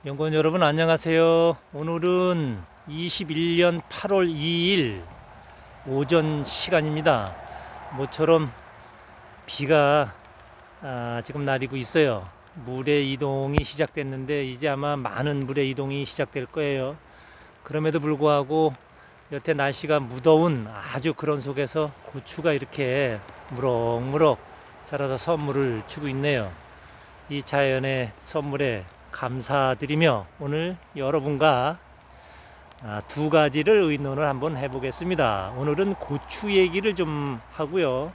연구원 여러분 안녕하세요. 오늘은 21년 8월 2일 오전 시간입니다. 모처럼 비가 지금 내리고 있어요. 물의 이동이 시작됐는데 이제 아마 많은 물의 이동이 시작될 거예요. 그럼에도 불구하고 여태 날씨가 무더운 아주 그런 속에서 고추가 이렇게 무럭무럭 자라서 선물을 주고 있네요. 이 자연의 선물에 감사드리며 오늘 여러분과 두 가지를 의논을 한번 해보겠습니다. 오늘은 고추 얘기를 좀 하고요.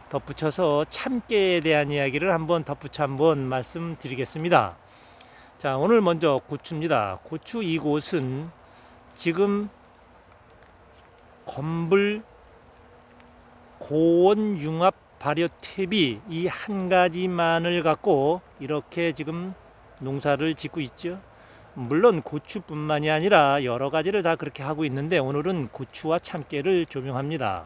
덧붙여서 참깨에 대한 이야기를 한번 말씀드리겠습니다. 자, 오늘 먼저 고추입니다. 고추 이곳은 지금 건불 고온 융합 발효 퇴비 이 한 가지만을 갖고 이렇게 지금 농사를 짓고 있죠. 물론 고추뿐만이 아니라 여러 가지를 다 그렇게 하고 있는데 오늘은 고추와 참깨를 조명합니다.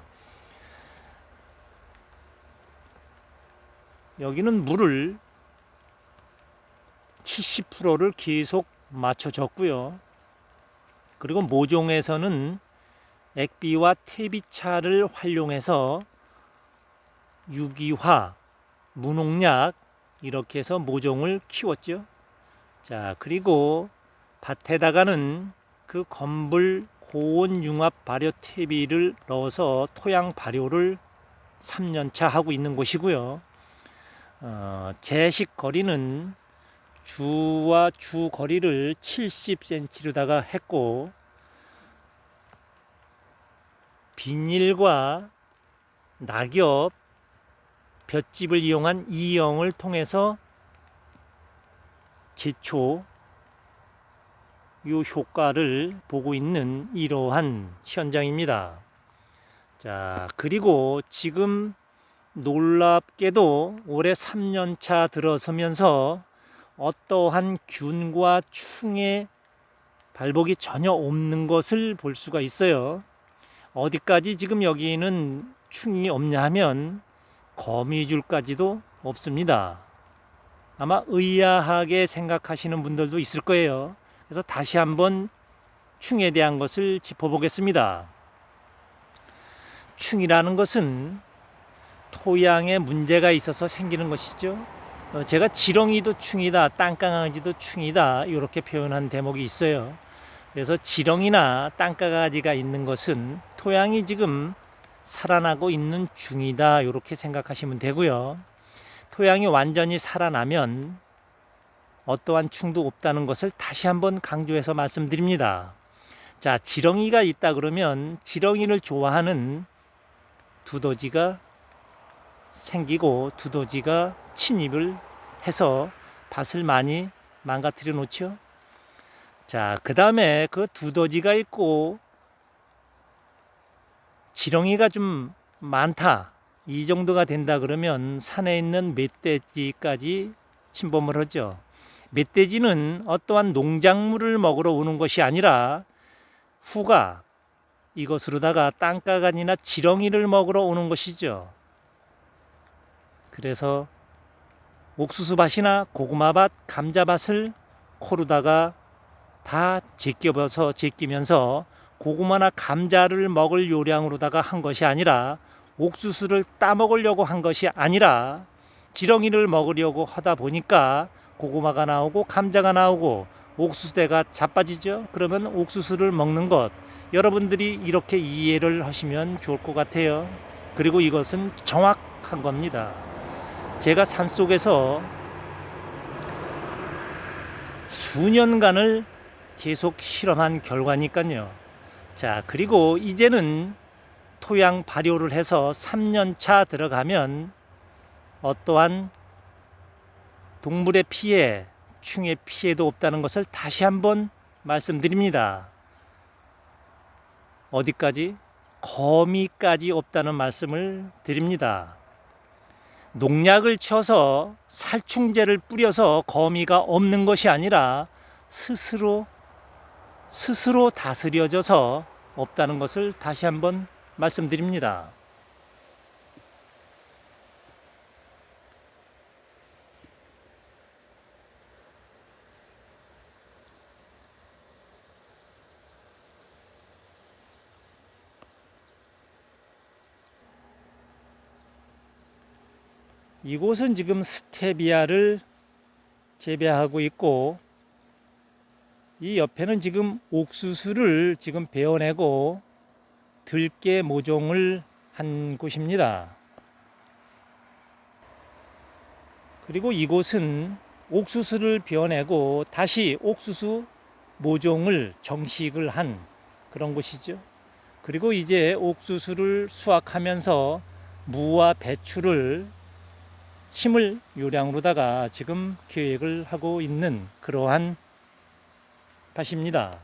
여기는 물을 70%를 계속 맞춰 줬고요. 그리고 모종에서는 액비와 퇴비차를 활용해서 유기화, 무농약 이렇게 해서 모종을 키웠죠. 자, 그리고 밭에다가는 그 건불 고온 융합 발효 퇴비를 넣어서 토양 발효를 3년차 하고 있는 곳이고요. 재식 거리는 주와 주 거리를 70cm로다가 했고 비닐과 낙엽 볏짚을 이용한 이형을 통해서 제초 요 효과를 보고 있는 이러한 현장입니다. 자, 그리고 지금 놀랍게도 올해 3년차 들어서면서 어떠한 균과 충의 발복이 전혀 없는 것을 볼 수가 있어요. 어디까지 지금 여기는 충이 없냐 하면 거미줄까지도 없습니다. 아마 의아하게 생각하시는 분들도 있을 거예요. 그래서 다시 한번 충에 대한 것을 짚어보겠습니다. 충이라는 것은 토양에 문제가 있어서 생기는 것이죠. 제가 지렁이도 충이다, 땅강아지도 충이다 이렇게 표현한 대목이 있어요. 그래서 지렁이나 땅강아지가 있는 것은 토양이 지금 살아나고 있는 중이다 이렇게 생각하시면 되고요. 토양이 완전히 살아나면 어떠한 충도 없다는 것을 다시 한번 강조해서 말씀드립니다. 자, 지렁이가 있다 그러면 지렁이를 좋아하는 두더지가 생기고 두더지가 침입을 해서 밭을 많이 망가뜨려 놓죠. 자, 그 다음에 그 두더지가 있고 지렁이가 좀 많다 이 정도가 된다 그러면 산에 있는 멧돼지까지 침범을 하죠. 멧돼지는 어떠한 농작물을 먹으러 오는 것이 아니라 후가 이것으로다가 땅가간이나 지렁이를 먹으러 오는 것이죠. 그래서 옥수수밭이나 고구마밭, 감자밭을 코로다가 다 제끼면서 고구마나 감자를 먹을 요량으로다가 한 것이 아니라 옥수수를 따먹으려고 한 것이 아니라 지렁이를 먹으려고 하다 보니까 고구마가 나오고 감자가 나오고 옥수수대가 자빠지죠. 그러면 옥수수를 먹는 것 여러분들이 이렇게 이해를 하시면 좋을 것 같아요. 그리고 이것은 정확한 겁니다. 제가 산속에서 수년간을 계속 실험한 결과니까요. 자, 그리고 이제는 토양 발효를 해서 3년차 들어가면 어떠한 동물의 피해, 충의 피해도 없다는 것을 다시 한번 말씀드립니다. 어디까지? 거미까지 없다는 말씀을 드립니다. 농약을 쳐서 살충제를 뿌려서 거미가 없는 것이 아니라 스스로 다스려져서 없다는 것을 다시 한번 말씀드립니다. 이곳은 지금 스테비아를 재배하고 있고, 이 옆에는 지금 옥수수를 지금 베어내고 들깨 모종을 한 곳입니다. 그리고 이곳은 옥수수를 베어내고 다시 옥수수 모종을 정식을 한 그런 곳이죠. 그리고 이제 옥수수를 수확하면서 무와 배추를 심을 요량으로다가 지금 계획을 하고 있는 그러한 밭입니다.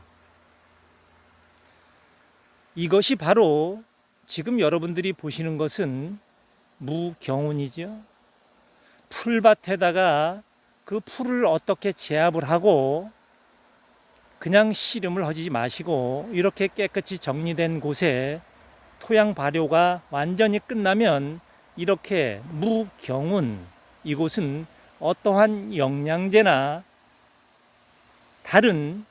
이것이 바로 지금 여러분들이 보시는 것은 무경운이죠. 풀밭에다가 그 풀을 어떻게 제압을 하고 그냥 씨름을 하지 마시고 이렇게 깨끗이 정리된 곳에 토양 발효가 완전히 끝나면 이렇게 무경운, 이곳은 어떠한 영양제나 다른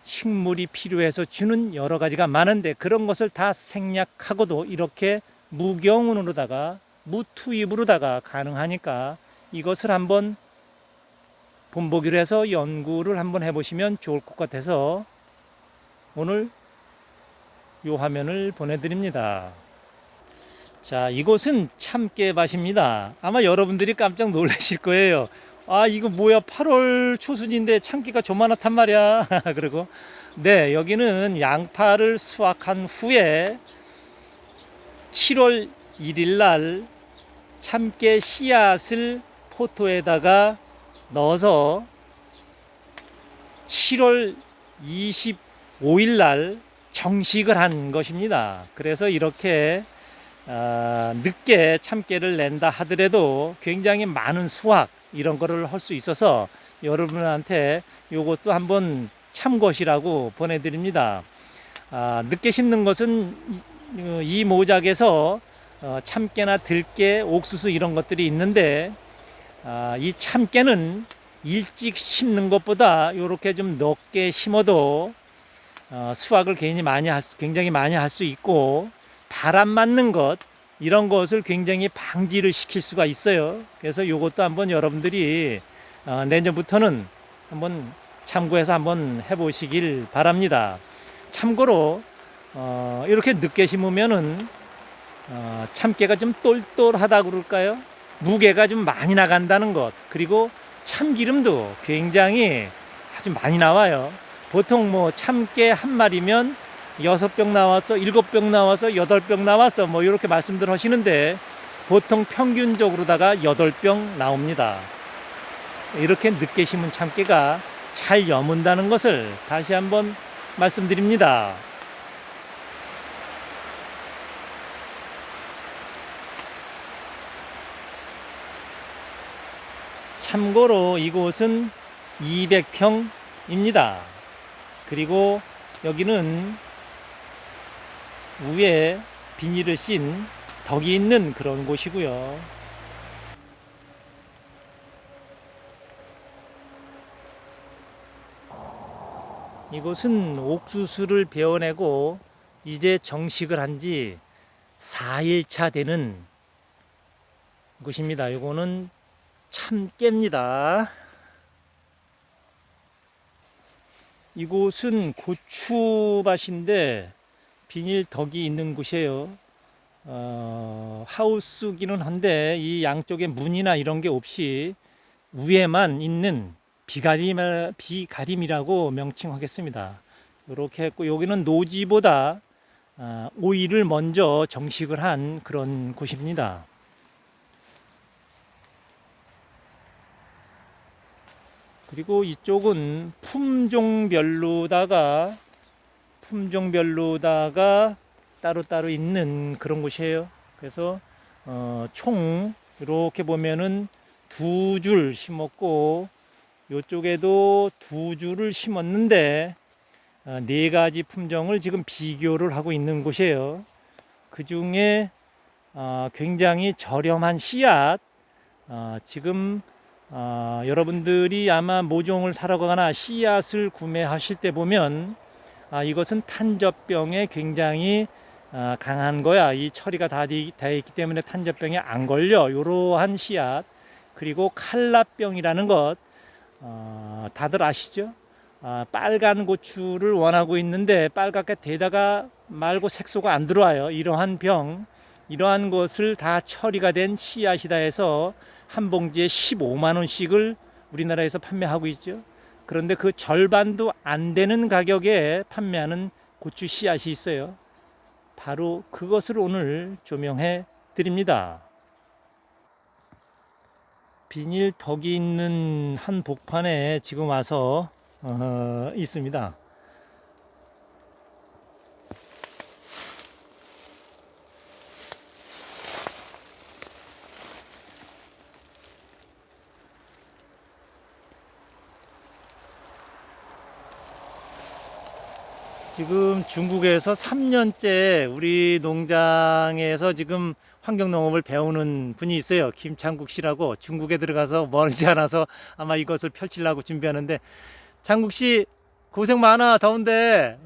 식물이 필요해서 주는 여러 가지가 많은데 그런 것을 다 생략하고도 이렇게 무경운으로다가 무투입으로다가 가능하니까 이것을 한번 본보기로 해서 연구를 한번 해보시면 좋을 것 같아서 오늘 이 화면을 보내드립니다. 자, 이곳은 참깨밭입니다. 아마 여러분들이 깜짝 놀라실 거예요. 아, 이거 뭐야, 8월 초순인데 참깨가 조만하단 말이야. 그리고 네, 여기는 양파를 수확한 후에 7월 1일 날 참깨 씨앗을 포토에다가 넣어서 7월 25일 날 정식을 한 것입니다. 그래서 이렇게 늦게 참깨를 낸다 하더라도 굉장히 많은 수확 이런 거를 할 수 있어서 여러분한테 이것도 한번 참고시라고 보내드립니다. 늦게 심는 것은 이 모작에서 참깨나 들깨, 옥수수 이런 것들이 있는데 이 참깨는 일찍 심는 것보다 이렇게 좀 넓게 심어도 수확을 굉장히 많이 할 수 있고 바람 맞는 것 이런 것을 굉장히 방지를 시킬 수가 있어요. 그래서 이것도 한번 여러분들이 내년부터는 한번 참고해서 한번 해보시길 바랍니다. 참고로 이렇게 늦게 심으면은 참깨가 좀 똘똘하다 그럴까요? 무게가 좀 많이 나간다는 것, 그리고 참기름도 굉장히 아주 많이 나와요. 보통 뭐 참깨 한 마리면 6병 나왔어, 7병 나왔어, 8병 나왔어 뭐 이렇게 말씀들 하시는데 보통 평균적으로다가 8병 나옵니다. 이렇게 늦게 심은 참깨가 잘 여문다는 것을 다시 한번 말씀드립니다. 참고로 이곳은 200평입니다. 그리고 여기는 위에 비닐을 씬 덕이 있는 그런 곳이고요. 이곳은 옥수수를 베어내고 이제 정식을 한 지 4일차 되는 곳입니다. 이거는 참깨입니다. 이곳은 고추밭인데 비닐 덕이 있는 곳이에요. 하우스기는 한데 이 양쪽에 문이나 이런 게 없이 위에만 있는 비가림이라고 명칭하겠습니다. 이렇게 했고 여기는 노지보다 오일을 먼저 정식을 한 그런 곳입니다. 그리고 이쪽은 품종별로다가 따로따로 있는 그런 곳이에요. 그래서 총 이렇게 보면은 2줄 심었고 이쪽에도 2줄을 심었는데 4가지 품종을 지금 비교를 하고 있는 곳이에요. 그 중에 굉장히 저렴한 씨앗, 지금 여러분들이 아마 모종을 사러 가거나 씨앗을 구매하실 때 보면 이것은 탄저병에 굉장히 강한 거야. 이 처리가 다 돼 있기 때문에 탄저병에 안 걸려. 이러한 씨앗. 그리고 칼라병이라는 것 다들 아시죠? 빨간 고추를 원하고 있는데 빨갛게 되다가 말고 색소가 안 들어와요. 이러한 병, 이러한 것을 다 처리가 된 씨앗이다 해서 한 봉지에 15만 원씩을 우리나라에서 판매하고 있죠. 그런데 그 절반도 안 되는 가격에 판매하는 고추 씨앗이 있어요. 바로 그것을 오늘 조명해 드립니다. 비닐 덕이 있는 한 복판에 지금 와서 있습니다. 지금 중국에서 3년째 우리 농장에서 지금 환경농업을 배우는 분이 있어요. 김창국 씨라고. 중국에 들어가서 멀지 않아서 아마 이것을 펼치려고 준비하는데, 창국 씨 고생 많아. 더운데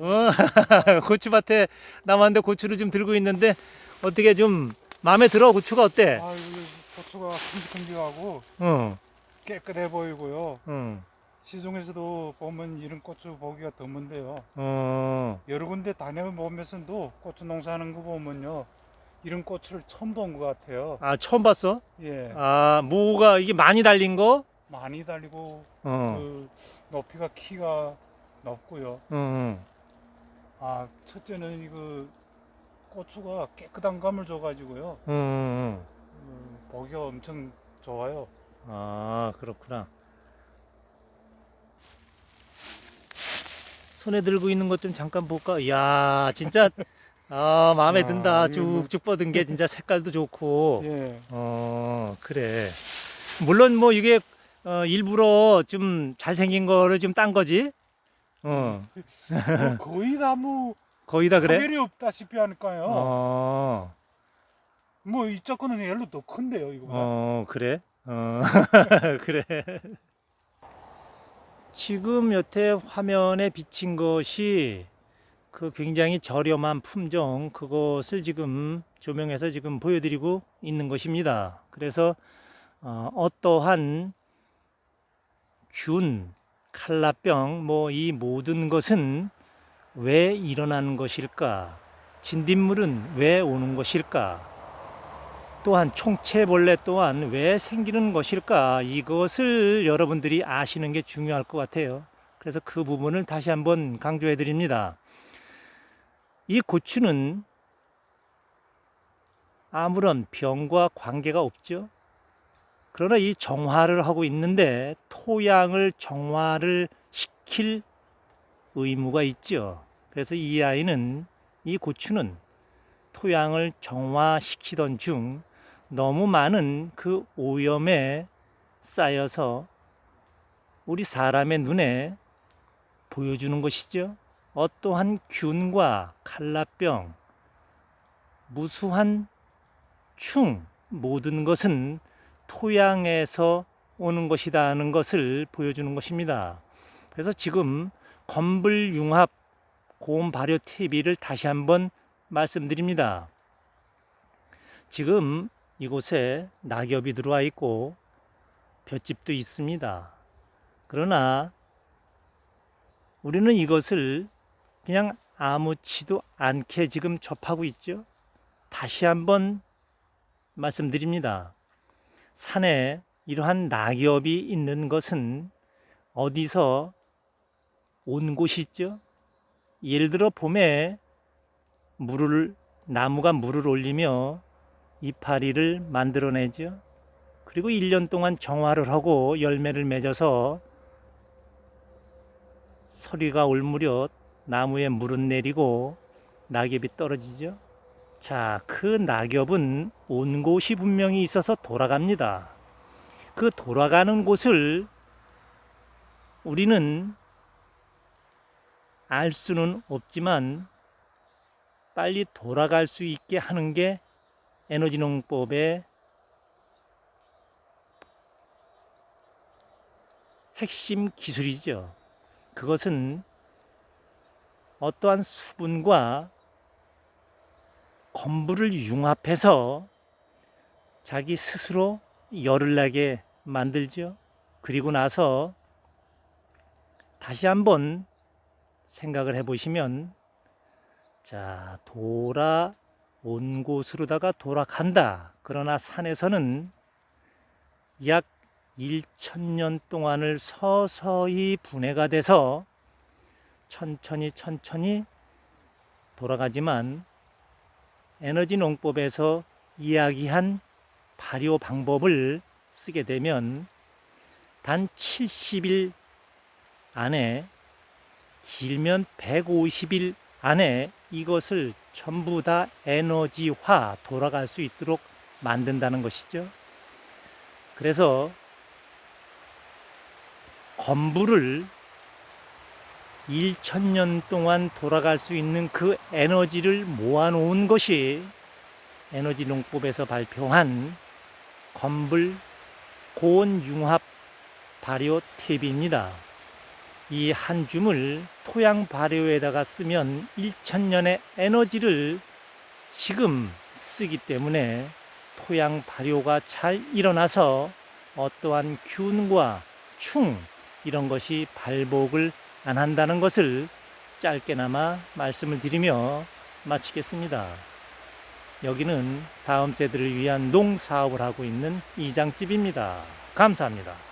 고추밭에 남았는데 고추를 좀 들고 있는데 어떻게 좀 마음에 들어? 고추가 어때? 아, 이거 고추가 큼직큼직하고 응, 깨끗해 보이고요. 응, 시중에서도 보면 이런 고추 보기가 드문데요. 어, 여러 군데 다녀보면서도 고추 농사하는 거 보면요, 이런 고추를 처음 본 것 같아요. 처음 봤어? 예, 뭐가 이게 많이 달린 거? 많이 달리고 어, 그 높이가 키가 높고요. 응, 첫째는 이거 고추가 깨끗한 감을 줘가지고요. 응, 응. 보기가 엄청 좋아요. 그렇구나. 손에 들고 있는 것 좀 잠깐 볼까? 이야, 진짜, 마음에 든다. 이거 뭐- 쭉쭉 뻗은 게 진짜 색깔도 좋고. 예, 그래. 물론 뭐 이게, 일부러 좀 잘생긴 거를 좀 딴 거지? 어, 뭐 거의 다뭐 거의 다 그래? 차별이 없다시피 하니까요. 어, 뭐 이쪽 거는 열로 더 큰데요, 이거보다. 그래? 그래. 지금 여태 화면에 비친 것이 그 굉장히 저렴한 품종, 그것을 지금 조명해서 지금 보여드리고 있는 것입니다. 그래서 어떠한 균, 칼라병, 뭐 이 모든 것은 왜 일어나는 것일까? 진딧물은 왜 오는 것일까? 또한 총체벌레 또한 왜 생기는 것일까? 이것을 여러분들이 아시는 게 중요할 것 같아요. 그래서 그 부분을 다시 한번 강조해 드립니다. 이 고추는 아무런 병과 관계가 없죠. 그러나 이 정화를 하고 있는데 토양을 정화를 시킬 의무가 있죠. 그래서 이 아이는, 이 고추는 토양을 정화시키던 중 너무 많은 그 오염에 쌓여서 우리 사람의 눈에 보여주는 것이죠. 어떠한 균과 칼라병, 무수한 충, 모든 것은 토양에서 오는 것이다는 것을 보여주는 것입니다. 그래서 지금 건불융합 고온 발효 퇴비를 다시 한번 말씀드립니다. 지금 이곳에 낙엽이 들어와 있고 볏짚도 있습니다. 그러나 우리는 이것을 그냥 아무렇지도 않게 지금 접하고 있죠. 다시 한번 말씀드립니다. 산에 이러한 낙엽이 있는 것은 어디서 온 곳이 있죠? 예를 들어 봄에 나무가 물을 올리며 이파리를 만들어내죠. 그리고 1년 동안 정화를 하고 열매를 맺어서 서리가 올 무렵 나무에 물은 내리고 낙엽이 떨어지죠. 자, 그 낙엽은 온 곳이 분명히 있어서 돌아갑니다. 그 돌아가는 곳을 우리는 알 수는 없지만 빨리 돌아갈 수 있게 하는 게 에너지 농법의 핵심 기술이죠. 그것은 어떠한 수분과 건물을 융합해서 자기 스스로 열을 나게 만들죠. 그리고 나서 다시 한번 생각을 해보시면, 자, 돌아온 곳으로다가 돌아간다. 그러나 산에서는 약 1000년 동안을 서서히 분해가 돼서 천천히 돌아가지만, 에너지 농법에서 이야기한 발효 방법을 쓰게 되면 단 70일 안에, 길면 150일 안에 이것을 전부 다 에너지화, 돌아갈 수 있도록 만든다는 것이죠. 그래서 건물을 1000년 동안 돌아갈 수 있는 그 에너지를 모아놓은 것이 에너지 농법에서 발표한 건물 고온 융합 발효 탭입니다. 이 한 줌을 토양 발효에다가 쓰면 1000년의 에너지를 지금 쓰기 때문에 토양 발효가 잘 일어나서 어떠한 균과 충 이런 것이 발복을 안 한다는 것을 짧게나마 말씀을 드리며 마치겠습니다. 여기는 다음 세대를 위한 농사업을 하고 있는 이장집입니다. 감사합니다.